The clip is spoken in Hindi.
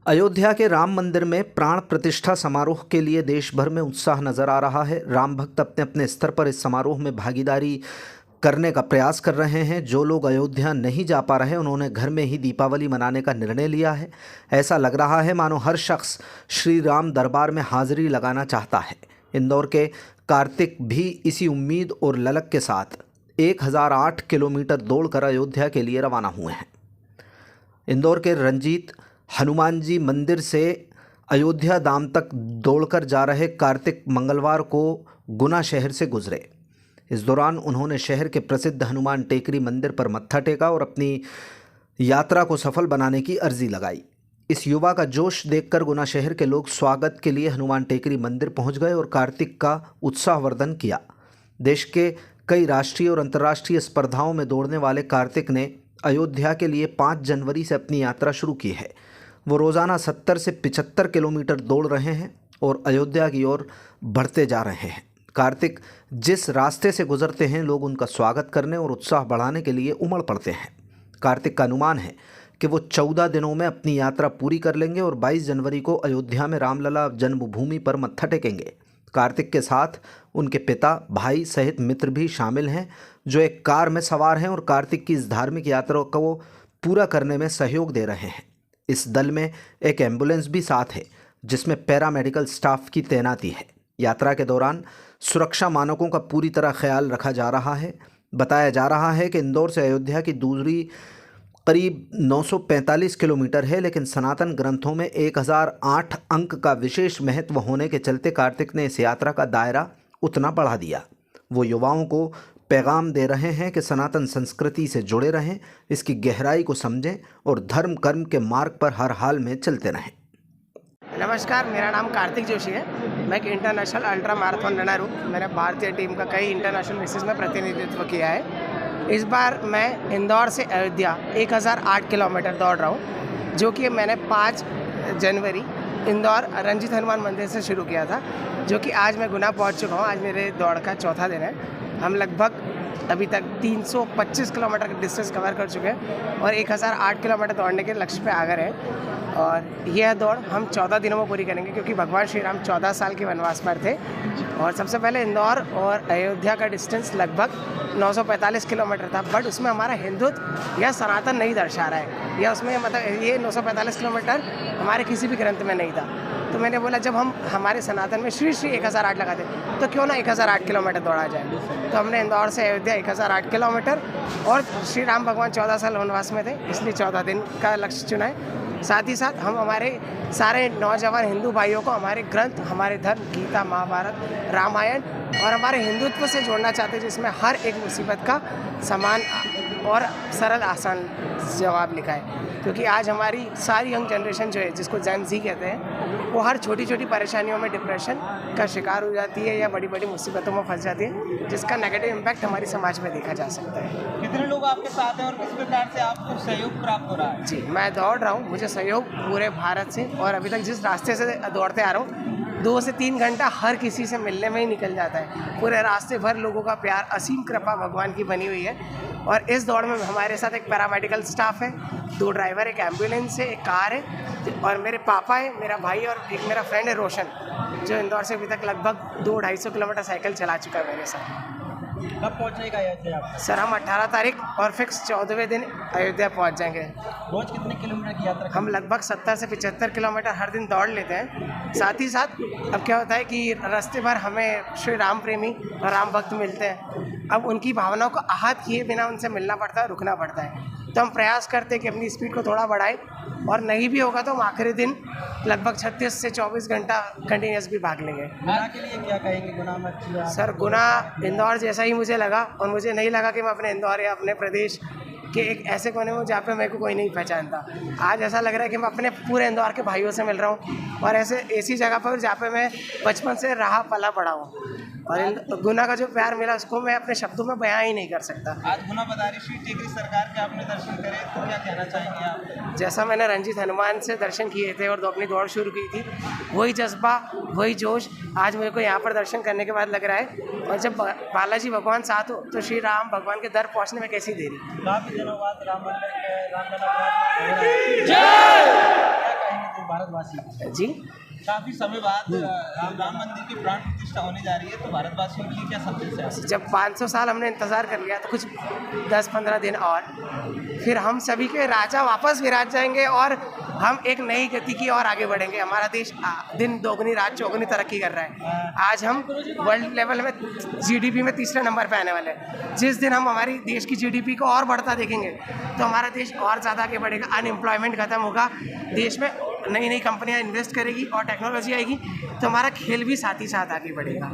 अयोध्या के राम मंदिर में प्राण प्रतिष्ठा समारोह के लिए देश भर में उत्साह नजर आ रहा है। राम भक्त अपने अपने स्तर पर इस समारोह में भागीदारी करने का प्रयास कर रहे हैं। जो लोग अयोध्या नहीं जा पा रहे उन्होंने घर में ही दीपावली मनाने का निर्णय लिया है। ऐसा लग रहा है मानो हर शख्स श्री राम दरबार में हाजिरी लगाना चाहता है। इंदौर के कार्तिक भी इसी उम्मीद और ललक के साथ 1008 किलोमीटर दौड़कर अयोध्या के लिए रवाना हुए हैं। इंदौर के रंजीत हनुमान जी मंदिर से अयोध्या धाम तक दौड़कर जा रहे कार्तिक मंगलवार को गुना शहर से गुजरे। इस दौरान उन्होंने शहर के प्रसिद्ध हनुमान टेकरी मंदिर पर मत्था टेका और अपनी यात्रा को सफल बनाने की अर्जी लगाई। इस युवा का जोश देखकर गुना शहर के लोग स्वागत के लिए हनुमान टेकरी मंदिर पहुंच गए और कार्तिक का उत्साहवर्धन किया। देश के कई राष्ट्रीय और अंतर्राष्ट्रीय स्पर्धाओं में दौड़ने वाले कार्तिक ने अयोध्या के लिए 5 जनवरी से अपनी यात्रा शुरू की है। वो रोज़ाना 70 से 75 किलोमीटर दौड़ रहे हैं और अयोध्या की ओर बढ़ते जा रहे हैं। कार्तिक जिस रास्ते से गुजरते हैं लोग उनका स्वागत करने और उत्साह बढ़ाने के लिए उमड़ पड़ते हैं। कार्तिक का अनुमान है कि वो 14 दिनों में अपनी यात्रा पूरी कर लेंगे और 22 जनवरी को अयोध्या में रामलला जन्मभूमि पर मत्था टेकेंगे। कार्तिक के साथ उनके पिता, भाई सहित मित्र भी शामिल हैं जो एक कार में सवार हैं और कार्तिक की इस धार्मिक यात्रा को पूरा करने में सहयोग दे रहे हैं। इस दल में एक एम्बुलेंस भी साथ है जिसमें पैरामेडिकल स्टाफ की तैनाती है। यात्रा के दौरान सुरक्षा मानकों का पूरी तरह ख्याल रखा जा रहा है। बताया जा रहा है कि इंदौर से अयोध्या की दूरी करीब 945 किलोमीटर है, लेकिन सनातन ग्रंथों में 1008 अंक का विशेष महत्व होने के चलते कार्तिक ने इस यात्रा का दायरा उतना बढ़ा दिया। वो युवाओं को पैगाम दे रहे हैं कि सनातन संस्कृति से जुड़े रहें, इसकी गहराई को समझें और धर्म कर्म के मार्ग पर हर हाल में चलते रहें। नमस्कार, मेरा नाम कार्तिक जोशी है। मैं एक इंटरनेशनल अल्ट्रा मैराथन रनर हूँ। मैंने भारतीय टीम का कई इंटरनेशनल रेसेस में प्रतिनिधित्व किया है। इस बार मैं इंदौर से अयोध्या 1008 किलोमीटर दौड़ रहा हूँ, जो कि मैंने 5 जनवरी इंदौर रंजीत हनुमान मंदिर से शुरू किया था, जो कि आज मैं गुना पहुँच चुका हूँ। आज मेरे दौड़ का चौथा दिन है। हम लगभग अभी तक 325 किलोमीटर का डिस्टेंस कवर कर चुके हैं और 1008 किलोमीटर दौड़ने के लक्ष्य पे आ गए हैं। और यह दौड़ हम 14 दिनों में पूरी करेंगे, क्योंकि भगवान श्री राम 14 साल के वनवास पर थे। और सबसे पहले इंदौर और अयोध्या का डिस्टेंस लगभग 945 किलोमीटर था, बट उसमें हमारा हिंदुत्व या सनातन नहीं दर्शा रहा है, या उसमें मतलब ये 945 किलोमीटर हमारे किसी भी ग्रंथ में नहीं था। तो मैंने बोला जब हम हमारे सनातन में श्री 1008 लगा दें तो क्यों ना 1008 किलोमीटर दौड़ा जाए। तो हमने इंदौर से अयोध्या 1008 किलोमीटर, और श्री राम भगवान 14 साल वनवास में थे, इसलिए 14 दिन का लक्ष्य चुना है। साथ ही साथ हम हमारे सारे नौजवान हिंदू भाइयों को हमारे ग्रंथ, हमारे धर्म, गीता, महाभारत, रामायण और हमारे हिंदुत्व से जोड़ना चाहते हैं, जिसमें हर एक मुसीबत का समान और सरल आसान जवाब लिखा है। क्योंकि आज हमारी सारी यंग जनरेशन जो है, जिसको जेन ज़ी कहते हैं, वो हर छोटी छोटी परेशानियों में डिप्रेशन का शिकार हो जाती है या बड़ी बड़ी मुसीबतों में फंस जाती है, जिसका नेगेटिव इम्पैक्ट हमारी समाज में देखा जा सकता है। कितने लोग आपके साथ हैं और किस प्रकार से आपको सहयोग प्राप्त हो रहा है? जी, मैं दौड़ रहा हूँ, मुझे सहयोग पूरे भारत से, और अभी तक जिस रास्ते से दौड़ते आ रहा हूँ 2 से 3 घंटा हर किसी से मिलने में ही निकल जाता है। पूरे रास्ते भर लोगों का प्यार, असीम कृपा भगवान की बनी हुई है। और इस दौड़ में हमारे साथ एक पैरामेडिकल स्टाफ है, 2 ड्राइवर, एक एम्बुलेंस है, एक कार है, और मेरे पापा है, मेरा भाई और एक मेरा फ्रेंड है रोशन, जो इंदौर से अभी तक लगभग 200-250 किलोमीटर साइकिल चला चुका है मेरे साथ। कब पहुँचने का अयोध्या आप? सर हम 18 तारीख और फिक्स 14वें दिन अयोध्या पहुंच जाएंगे। रोज कितने किलोमीटर की यात्रा? हम लगभग 70 से 75 किलोमीटर हर दिन दौड़ लेते हैं। साथ ही साथ अब क्या होता है कि रास्ते भर हमें श्री राम प्रेमी और राम भक्त मिलते हैं। अब उनकी भावनाओं को आहत किए बिना उनसे मिलना पड़ता है, रुकना पड़ता है। तो हम प्रयास करते हैं कि अपनी स्पीड को थोड़ा बढ़ाएं, और नहीं भी होगा तो हम आखिरी दिन लगभग 36 से 24 घंटा कंटिन्यूस भी भाग लेंगे। गुना के लिए क्या कहेंगे? गुना मत किया सर, गुना इंदौर जैसा ही मुझे लगा, और मुझे नहीं लगा कि मैं अपने इंदौर या अपने प्रदेश के एक ऐसे कोने में जहाँ पे मेरे को कोई नहीं पहचानता। आज ऐसा लग रहा है कि मैं अपने पूरे इंदौर के भाइयों से मिल रहा हूँ, और ऐसी जगह पर जहाँ पे मैं बचपन से रहा पला पड़ा हूँ। और गुना का जो प्यार मिला उसको मैं अपने शब्दों में बयां ही नहीं कर सकता। आज गुना बदारी श्री टेकरी सरकार के आपने दर्शन करे, तो क्या कहना चाहेंगे आप? जैसा मैंने रंजीत हनुमान से दर्शन किए थे और अपनी दौड़ शुरू की थी, वही जज्बा, वही जोश आज मेरे को यहाँ पर दर्शन करने के बाद लग रहा है। और जब बालाजी भगवान साथ हो तो श्री राम भगवान के दर पहुँचने में कैसी देरी। काफी दिनों बाद राम मंदिर रामलला तो भारतवासी जी। काफी समय बाद राम मंदिर की प्राण प्रतिष्ठा होने जा रही है, तो भारतवासियों के लिए क्या संदेश है आपका? जब 500 साल हमने इंतज़ार कर लिया तो कुछ 10-15 दिन और, फिर हम सभी के राजा वापस विराज जाएंगे और हम एक नई गति की ओर आगे बढ़ेंगे। हमारा देश दिन दोगुनी रात चौगुनी तरक्की कर रहा है। आज हम वर्ल्ड लेवल में जीडीपी में तीसरे नंबर पे आने वाले हैं। जिस दिन हम हमारी देश की जीडीपी को और बढ़ता देखेंगे तो हमारा देश और ज़्यादा आगे बढ़ेगा, अनएम्प्लॉयमेंट खत्म होगा, देश में नई नई कंपनियां इन्वेस्ट करेगी और टेक्नोलॉजी आएगी, तो हमारा खेल भी साथ ही साथ आगे बढ़ेगा।